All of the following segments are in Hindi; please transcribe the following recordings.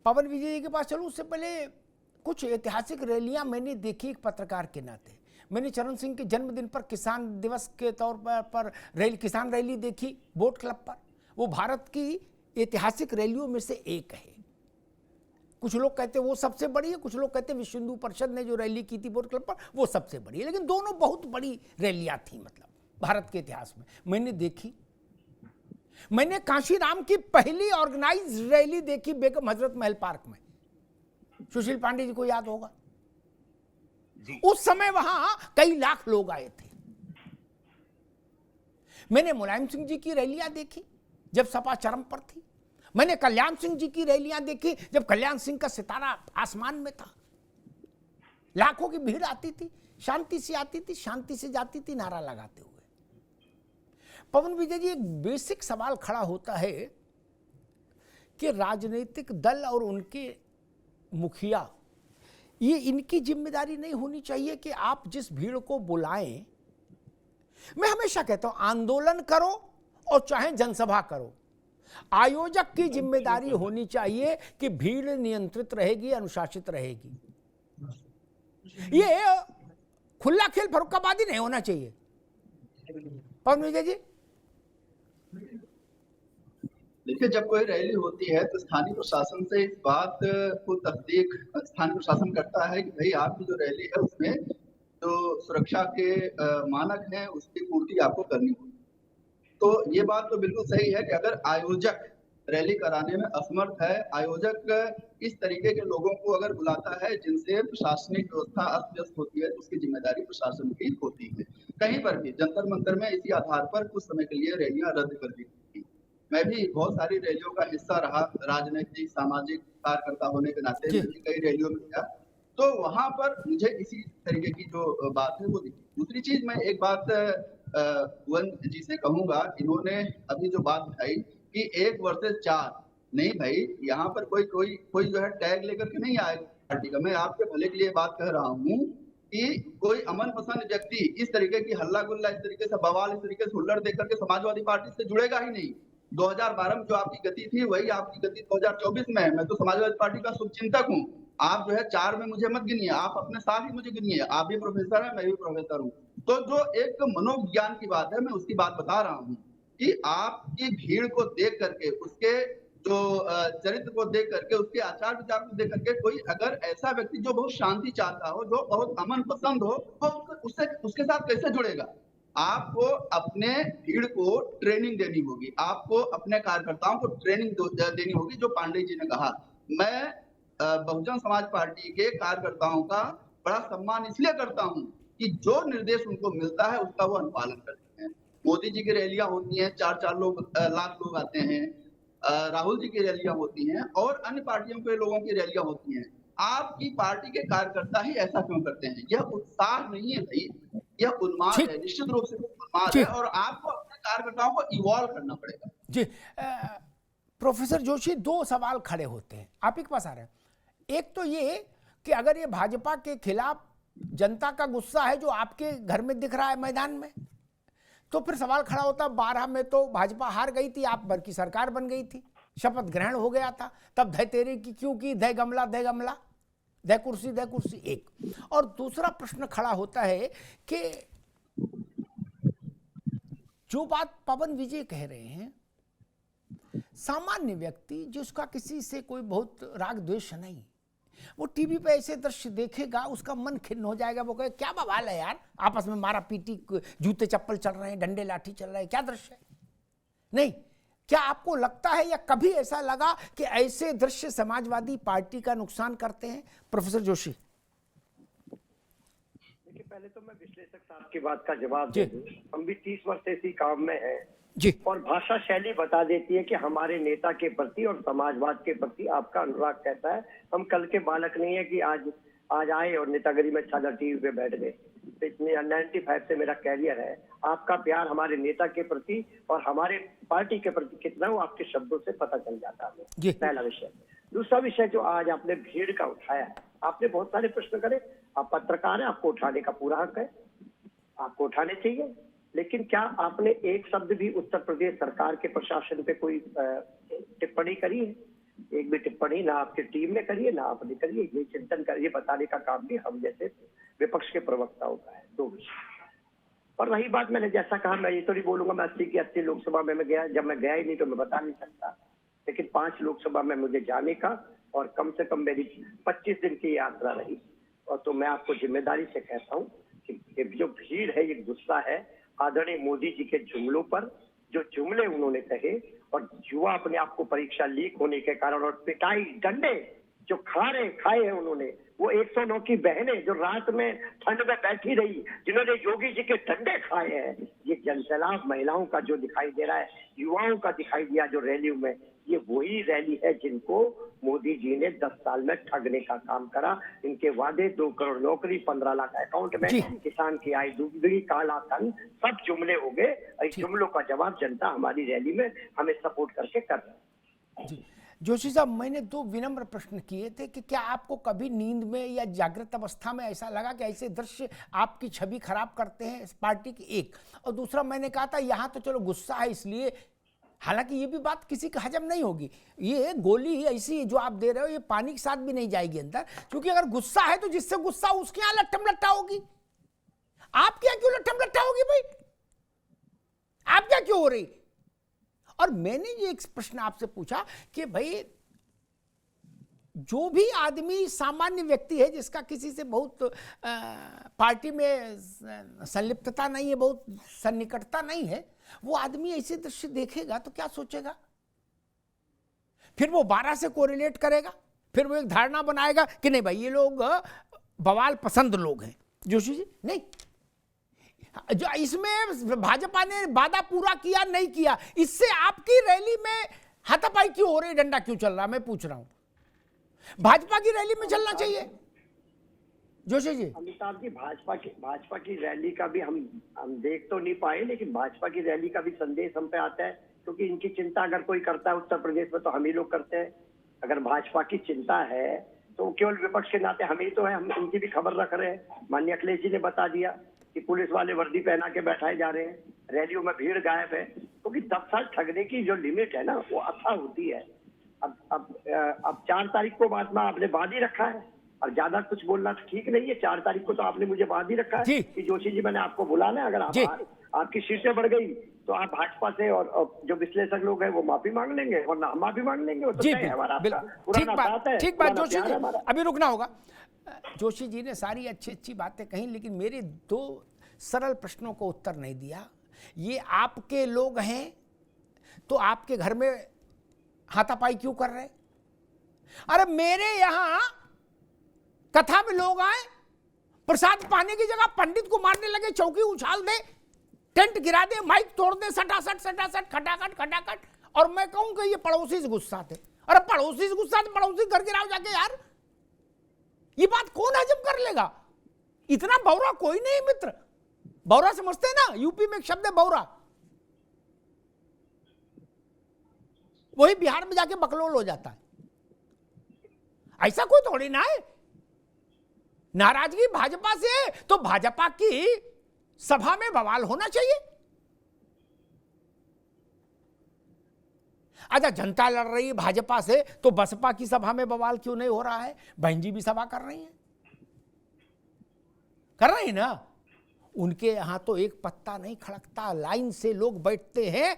पवन विजय जी के पास चलूं, उससे पहले कुछ ऐतिहासिक रैलियां मैंने देखी एक पत्रकार के नाते। मैंने चरण सिंह के जन्मदिन पर किसान दिवस के तौर पर रैली, किसान रैली देखी बोट क्लब पर। वो भारत की ऐतिहासिक रैलियों में से एक है। कुछ लोग कहते हैं वो सबसे बड़ी है, कुछ लोग कहते हैं विश्व हिंदू परिषद ने जो रैली की थी बोट क्लब पर वो सबसे बड़ी है, लेकिन दोनों बहुत बड़ी रैलियां थी मतलब भारत के इतिहास में। मैंने देखी, मैंने कांशीराम की पहली ऑर्गेनाइज रैली देखी बेगम हजरत महल पार्क में। सुशील पांडे जी को याद होगा, उस समय वहां कई लाख लोग आए थे। मैंने मुलायम सिंह जी की रैलियां देखी जब सपा चरम पर थी। मैंने कल्याण सिंह जी की रैलियां देखी जब कल्याण सिंह का सितारा आसमान में था। लाखों की भीड़ आती थी, शांति से आती थी, शांति से जाती थी, नारा लगाते हुए। पवन विजय जी, एक बेसिक सवाल खड़ा होता है कि राजनीतिक दल और उनके मुखिया, ये इनकी जिम्मेदारी नहीं होनी चाहिए कि आप जिस भीड़ को बुलाएं। मैं हमेशा कहता हूं आंदोलन करो और चाहे जनसभा करो, आयोजक की जिम्मेदारी होनी चाहिए कि भीड़ नियंत्रित रहेगी, अनुशासित रहेगी। ये खुला खेल फरुखाबादी नहीं होना चाहिए। पवन विजय जी, देखिए, जब कोई रैली होती है तो स्थानीय प्रशासन से इस बात को तस्दीक स्थानीय प्रशासन करता है कि भाई आपकी जो रैली है उसमें जो सुरक्षा के मानक हैं उसकी पूर्ति आपको करनी होगी। तो ये बात तो बिल्कुल सही है कि अगर आयोजक रैली कराने में असमर्थ है, आयोजक इस तरीके के लोगों को अगर बुलाता है जिनसे प्रशासनिक व्यवस्था अस्त-व्यस्त होती है, तो उसकी जिम्मेदारी प्रशासन की होती है। कहीं पर भी जंतर मंतर में इसी आधार पर कुछ समय के लिए रैलियां रद्द कर दी गई। मैं भी बहुत सारी रैलियों का हिस्सा रहा, राजनीतिक सामाजिक कार्यकर्ता होने के नाते मैं भी कई रैलियों में गया, तो वहां पर मुझे इसी तरीके की जो बात है वो दिखी। दूसरी चीज, मैं एक बात भुवन जी से कहूंगा, इन्होंने अभी जो बात उठाई कि 1 वर्सेस 4, नहीं भाई, यहाँ पर कोई जो है टैग लेकर के नहीं आएगा पार्टी का। मैं आपके भले के लिए बात कह रहा हूँ कि कोई अमन पसंद व्यक्ति इस तरीके की हल्ला गुल्ला, इस तरीके से बवाल, इस तरीके से हुल्लड़ देकर के समाजवादी पार्टी से जुड़ेगा ही नहीं। 2012 में जो आपकी गति थी वही आपकी गति 2024 में है। मैं तो समाजवादी पार्टी का शुभचिंतक हूँ। आप जो है 4 में मुझे मत गिनिए, आप अपने साथ ही मुझे गिनिए। आप भी प्रोफेसर हैं, मैं भी प्रोफेसर हूँ। तो जो एक मनोविज्ञान की बात है, मैं उसकी बात बता रहा हूँ कि आपकी भीड़ को देख करके, उसके जो चरित्र को देख करके, उसके आचार विचार को देख करके कोई अगर ऐसा व्यक्ति जो बहुत शांति चाहता हो, जो बहुत अमन पसंद हो, तो उसके साथ कैसे जुड़ेगा? आपको अपने भीड़ को ट्रेनिंग देनी होगी, आपको अपने कार्यकर्ताओं को ट्रेनिंग देनी होगी। जो पांडे जी ने कहा, मैं बहुजन समाज पार्टी के कार्यकर्ताओं का बड़ा सम्मान इसलिए करता हूं कि जो निर्देश उनको मिलता है उसका वो अनुपालन करते हैं। मोदी जी की रैलियां होती हैं, 4-4 लाख लोग आते हैं। राहुल जी की रैलियां होती हैं और अन्य पार्टियों के लोगों की रैलियां होती हैं। आपकी पार्टी के कार्यकर्ता ही ऐसा क्यों करते हैं? यह उत्साह नहीं है भाई, यह उन्माद है, निश्चित रूप से उन्माद है, और आपको अपने कार्यकर्ताओं को इवॉल्व करना पड़ेगा। जी, प्रोफेसर जोशी, 2 सवाल खड़े होते हैं आप ही के पास आ रहे हैं। एक तो ये कि अगर ये भाजपा के खिलाफ जनता का गुस्सा है जो आपके घर में दिख रहा है मैदान में, तो फिर सवाल खड़ा होता, 12 में तो भाजपा हार गई थी, आप भर की सरकार बन गई थी, शपथ ग्रहण हो गया था, तब धय तेरे की क्यों की, धय गमला धय गमला, धय कुर्सी। एक और दूसरा प्रश्न खड़ा होता है कि जो बात पवन विजय कह रहे हैं, सामान्य व्यक्ति जिसका किसी से कोई बहुत राग द्वेष नहीं, वो टीवी पे ऐसे दृश्य देखेगा, उसका मन खिन्न हो जाएगा। वो कहे क्या बवाल है यार, आपस में मारा पीटी, जूते चप्पल चल रहे हैं, डंडे लाठी चल रहे हैं, क्या दृश्य है? नहीं, क्या आपको लगता है या कभी ऐसा लगा कि ऐसे दृश्य समाजवादी पार्टी का नुकसान करते हैं? प्रोफेसर जोशी। देखिए, पहले तो मैं विश्लेषक साहब की बात का जवाब दे दूं। हम भी 30 वर्ष से इसी काम में हैं जी, और भाषा शैली बता देती है कि हमारे नेता के प्रति और समाजवाद के प्रति आपका अनुराग कैसा है। हम कल के बालक नहीं है कि आज आए और नेतागिरी में चादर टीवी पे बैठ गए। इतने 95 से मेरा कैरियर है। आपका प्यार हमारे नेता के प्रति और हमारे पार्टी के प्रति कितना हो, आपके शब्दों से पता चल जाता है। पहला विषय। दूसरा विषय जो आज आपने भीड़ का उठाया है, आपने बहुत सारे प्रश्न करे। आप पत्रकार हैं, आपको उठाने का पूरा हक है, आपको उठाने चाहिए। लेकिन क्या आपने एक शब्द भी उत्तर प्रदेश सरकार के प्रशासन पे कोई टिप्पणी करी है? एक भी टिप्पणी ना आपकी टीम ने करी है ना आपने करी है। ये चिंतन कर, ये बताने का काम भी हम जैसे विपक्ष के प्रवक्ताओं का है। दो विषय। और रही बात, मैंने जैसा कहा, मैं ये तो नहीं बोलूंगा मैं 80 की 80 लोकसभा में मैं गया, जब मैं गया ही नहीं तो मैं बता नहीं सकता, लेकिन 5 लोकसभा में मुझे जाने का और कम से कम मेरी 25 दिन की यात्रा रही। और तो मैं आपको जिम्मेदारी से कहता हूँ कि जो भीड़ है, ये गुस्सा है आदरणीय मोदी जी के जुमलों पर, जो जुमले उन्होंने कहे, और युवा अपने आप को परीक्षा लीक होने के कारण और पिटाई डंडे जो खाए हैं उन्होंने, वो 109 की बहनें जो रात में ठंड में बैठी रही, जिन्होंने योगी जी के डंडे खाए हैं, ये जनसैलाब महिलाओं का जो दिखाई दे रहा है, युवाओं का दिखाई दिया जो रैलियों में, ये वही रैली है जिनको मोदी जी ने 10 साल में ठगने का काम करा। इनके वादे 2 करोड़ नौकरी, 15 लाख अकाउंट में, किसान की आय दुगनी, काला धन, सब जुमले हो गए। इस जुमलों का जवाब जनता हमारी रैली में हमें सपोर्ट करके कर रही है। जोशी साहब, मैंने 2 विनम्र प्रश्न किए थे कि क्या आपको कभी नींद में या जागृत अवस्था में ऐसा लगा कि ऐसे दृश्य आपकी छवि खराब करते हैं इस पार्टी की? एक। और दूसरा, मैंने कहा था यहाँ तो चलो गुस्सा है इसलिए, हालांकि ये भी बात किसी का हजम नहीं होगी, ये गोली ऐसी जो आप दे रहे हो ये पानी के साथ भी नहीं जाएगी अंदर, क्योंकि अगर गुस्सा है तो जिससे गुस्सा उसके यहाँ लट्ठम लट्टा होगी, आपके यहाँ क्यों लट्ठम लट्टा होगी भाई? आप क्या क्यों हो रही? और मैंने ये एक प्रश्न आपसे पूछा कि भाई जो भी आदमी सामान्य व्यक्ति है जिसका किसी से बहुत पार्टी में संलिप्तता नहीं है, बहुत सन्निकटता नहीं है, वो आदमी ऐसे दृश्य देखेगा तो क्या सोचेगा? फिर वो 12 से कोरिलेट करेगा, फिर वो एक धारणा बनाएगा कि नहीं भाई ये लोग बवाल पसंद लोग हैं। जोशी जी, नहीं, जो इसमें भाजपा ने वादा पूरा किया नहीं किया, इससे आपकी रैली में हाथापाई क्यों हो रही, डंडा क्यों चल रहा, मैं पूछ रहा हूं। भाजपा की रैली में चलना चाहिए। जोशी जी, अमिताभ जी, भाजपा की रैली का भी हम देख तो नहीं पाए, लेकिन भाजपा की रैली का भी संदेश हम पे आता है, क्योंकि इनकी चिंता अगर कोई करता है उत्तर प्रदेश में तो हम ही लोग करते हैं। अगर भाजपा की चिंता है तो केवल विपक्ष के नाते हम ही तो है, हम इनकी भी खबर रख रहे हैं। माननीय अखिलेश जी ने बता दिया कि पुलिस वाले वर्दी पहना के बैठाए जा रहे हैं, रैलियों में भीड़ गायब है, क्योंकि 10 साल ठगने की जो लिमिट है ना वो अथा होती है। अब 4 तारीख को महात्मा आपने बांध ही रखा है, और ज्यादा कुछ बोलना तो ठीक नहीं है। 4 तारीख को तो आपने मुझे बांध ही रखा है कि जोशी जी मैंने आपको बुलाना है, अगर आपकी सीटें बढ़ गई तो आप भाजपा से और जो विश्लेषक लोग हैं वो माफी मांग लेंगे, वरना हम माफी मांग लेंगे। वो तो है हमारा, ठीक बात जोशी जी, अभी रुकना होगा। जोशी जी ने सारी अच्छी बातें कही, लेकिन मेरे 2 सरल प्रश्नों को उत्तर नहीं दिया। ये आपके लोग हैं तो आपके घर में हाथापाई क्यों कर रहे? अरे मेरे यहां कथा में लोग आए, प्रसाद पाने की जगह पंडित को मारने लगे, चौकी उछाल दे, टेंट गिरा दे, माइक तोड़ दे, सटासट खटाखट, और मैं कहूं कि ये पड़ोसी से गुस्सा थे। अरे पड़ोसी से गुस्सा थे, पड़ोसी घर गिराओ जाके यार, ये बात कौन हजम कर लेगा? इतना बौरा कोई नहीं मित्र। बौरा समझते हैं ना, यूपी में एक शब्द है बौरा, वही बिहार में जाके बकलोल हो जाता है। ऐसा कोई थोड़ी ना है। नाराजगी भाजपा से है तो भाजपा की सभा में बवाल होना चाहिए। अच्छा, जनता लड़ रही है भाजपा से तो बसपा की सभा में बवाल क्यों नहीं हो रहा है? बहन जी भी सभा कर रही है ना। उनके यहां तो एक पत्ता नहीं खड़कता, लाइन से लोग बैठते हैं,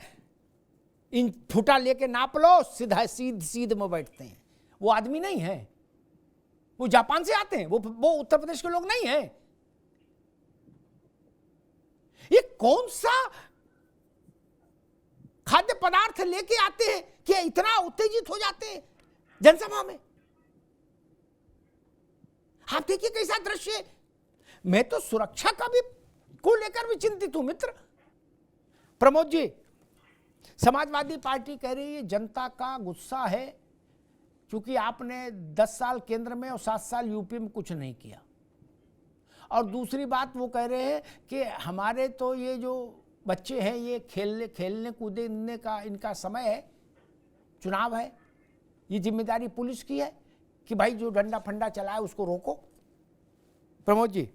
इन फुटा लेके नाप लो, सीधा सीध में बैठते हैं। वो आदमी नहीं है, वो जापान से आते हैं, वो उत्तर प्रदेश के लोग नहीं हैं। ये कौन सा खाद्य पदार्थ लेके आते हैं कि इतना उत्तेजित हो जाते हैं जनसभा में? आप देखिए कैसा दृश्य है। मैं तो सुरक्षा का भी को लेकर भी चिंतित हूं मित्र। प्रमोद जी, समाजवादी पार्टी कह रही है जनता का गुस्सा है क्योंकि आपने 10 साल केंद्र में और 7 साल यूपी में कुछ नहीं किया। और दूसरी बात वो कह रहे हैं कि हमारे तो ये जो बच्चे हैं ये खेलने कूदने का इनका समय है, चुनाव है, ये जिम्मेदारी पुलिस की है कि भाई जो डंडा फंडा चलाए उसको रोको। प्रमोद जी।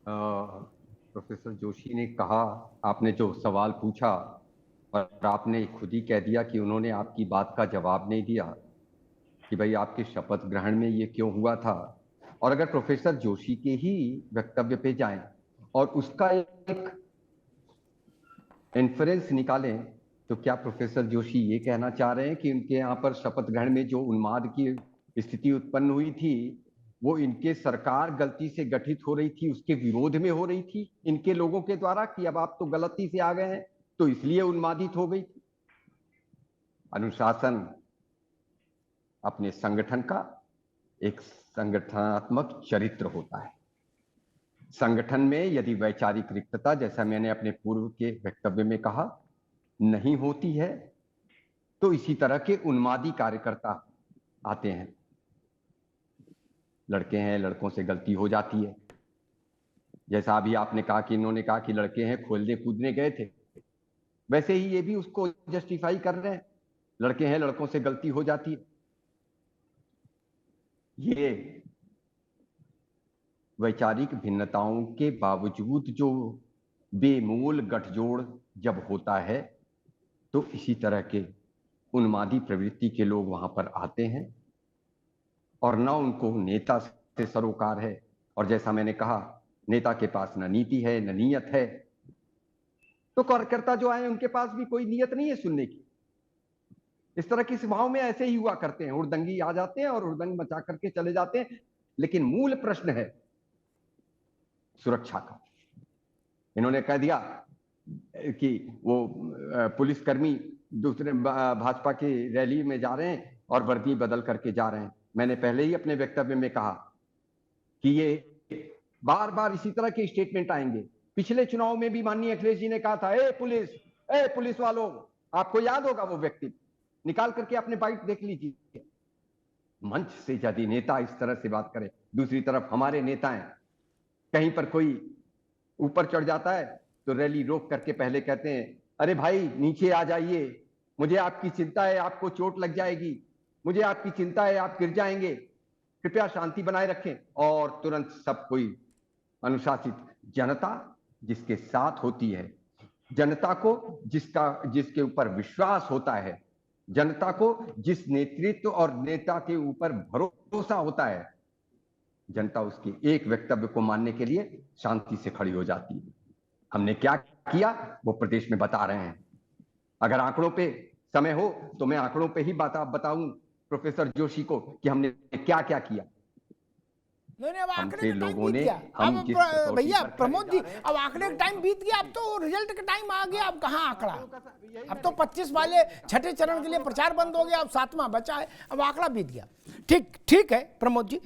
प्रोफेसर जोशी ने कहा, आपने जो सवाल पूछा और आपने खुद ही कह दिया कि उन्होंने आपकी बात का जवाब नहीं दिया कि भाई आपके शपथ ग्रहण में ये क्यों हुआ था। और अगर प्रोफेसर जोशी के ही वक्तव्य पे जाएं और उसका एक इन्फ्रेंस निकालें, तो क्या प्रोफेसर जोशी ये कहना चाह रहे हैं कि उनके यहाँ पर शपथ ग्रहण में जो उन्माद की स्थिति उत्पन्न हुई थी वो इनके सरकार गलती से गठित हो रही थी, उसके विरोध में हो रही थी इनके लोगों के द्वारा, कि अब आप तो गलती से आ गए हैं तो इसलिए उन्मादित हो गई थी? अनुशासन अपने संगठन का एक संगठनात्मक चरित्र होता है। संगठन में यदि वैचारिक रिक्तता, जैसा मैंने अपने पूर्व के वक्तव्य में कहा, नहीं होती है तो इसी तरह के उन्मादी कार्यकर्ता आते हैं। लड़के हैं, लड़कों से गलती हो जाती है, जैसा अभी आपने कहा कि इन्होंने कहा कि लड़के हैं खेलने कूदने गए थे, वैसे ही ये भी उसको जस्टिफाई कर रहे हैं, लड़के हैं लड़कों से गलती हो जाती है। ये वैचारिक भिन्नताओं के बावजूद जो बेमूल गठजोड़ जब होता है तो इसी तरह के उन्मादी प्रवृत्ति के लोग वहां पर आते हैं और ना उनको नेता से सरोकार है, और जैसा मैंने कहा नेता के पास न नीति है न नीयत है, तो कार्यकर्ता जो आए उनके पास भी कोई नीयत नहीं है सुनने की। इस तरह की सभाओं में ऐसे ही हुआ करते हैं, हुड़दंगी आ जाते हैं और हुड़दंग मचा करके चले जाते हैं, लेकिन मूल प्रश्न है सुरक्षा का। इन्होंने कह दिया कि वो पुलिसकर्मी दूसरे भाजपा की रैली में जा रहे हैं और वर्दी बदल करके जा रहे हैं। मैंने पहले ही अपने वक्तव्य में कहा कि ये बार बार इसी तरह के स्टेटमेंट आएंगे। पिछले चुनाव में भी माननीय अखिलेश जी ने कहा था, ए पुलिस वालों, आपको याद होगा वो व्यक्ति, निकाल करके अपने बाइट देख लीजिए। मंच से यदि नेता इस तरह से बात करे, दूसरी तरफ हमारे नेता हैं, कहीं पर कोई ऊपर चढ़ जाता है तो रैली रोक करके पहले कहते हैं, अरे भाई नीचे आ जाइए, मुझे आपकी चिंता है, आपको चोट लग जाएगी, मुझे आपकी चिंता है, आप गिर जाएंगे, कृपया शांति बनाए रखें। और तुरंत सब कोई अनुशासित जनता जिसके साथ होती है, जनता को जिसके ऊपर विश्वास होता है, जनता को जिस नेतृत्व और नेता के ऊपर भरोसा होता है, जनता उसके एक वक्तव्य को मानने के लिए शांति से खड़ी हो जाती है। हमने क्या किया वो प्रदेश में बता रहे हैं। अगर आंकड़ों पे समय हो तो मैं आंकड़ों पे ही बताऊं प्रोफेसर जोशी को कि हमने क्या क्या किया। नहीं, अब आंकड़े का टाइम लोगों बीत ने गया। हम अब जिस भैया पर खड़े प्रमोद जी, जा रहे हैं, अब आंकड़े का टाइम बीत गया, अब तो रिजल्ट का टाइम आ गया। अब कहाँ आंकड़ा, अब तो 25 वाले छठे चरण के लिए प्रचार बंद हो गया, अब 7वां बचा है, अब आंकड़ा बीत गया। ठीक है प्रमोद जी,